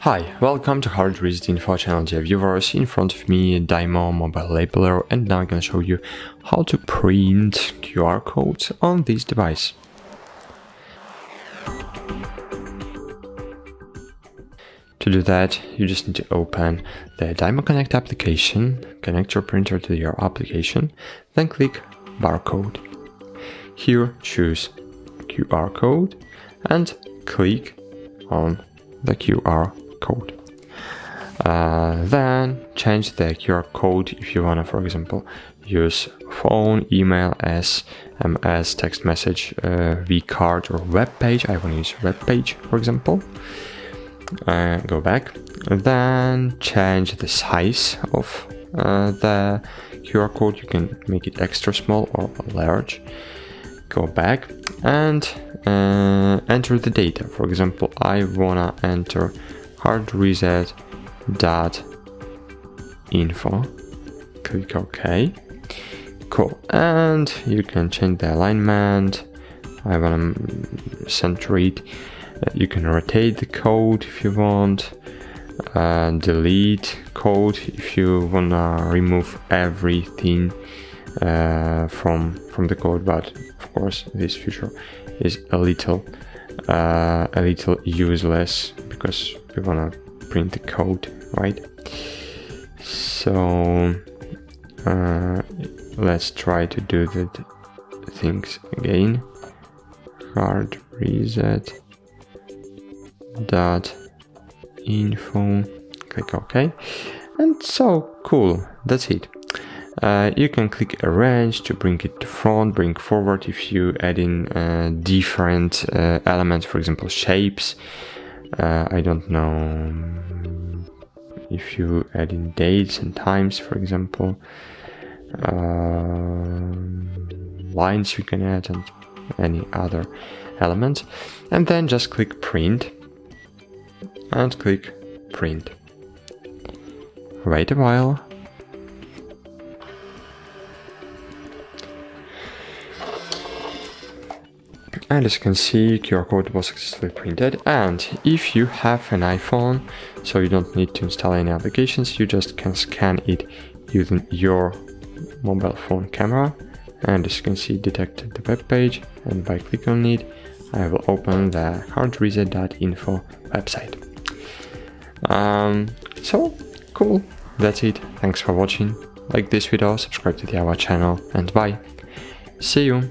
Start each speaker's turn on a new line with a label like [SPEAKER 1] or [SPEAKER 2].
[SPEAKER 1] Hi, welcome to Hard Reset Info channel, dear viewers. In front of me, DYMO Mobile Labeler, and now I'm going to show you how to print QR codes on this device. To do that, you just need to open the DYMO Connect application, connect your printer to your application, then click barcode. Here, choose QR code and click on the QR code. Then change the QR code if you wanna, for example, use phone, email, SMS, text message, V-card or web page. I wanna use web page, for example. Go back, then change the size of the QR code. You can make it extra small or large. Go back and enter the data. For example, I wanna enter hardreset.info. Click OK. Cool. And you can change the alignment. I wanna center it. You can rotate the code if you want. Delete code if you wanna remove everything from the code, but of course this feature is a little useless because we wanna print the code, right? So let's try to do the things again. Hard reset .info. Click OK, and so cool. That's it. You can click arrange to bring it to front, bring forward if you add in different elements, for example shapes. I don't know if you add in dates and times, for example. Lines you can add and any other elements, and then just click print and click print. Wait a while. And as you can see, QR code was successfully printed. And if you have an iPhone, so you don't need to install any applications, you just can scan it using your mobile phone camera. And as you can see, detected the web page, and by clicking on it, I will open the hardreset.info website. So cool, that's it. Thanks for watching. Like this video, subscribe to our channel, and bye. See you.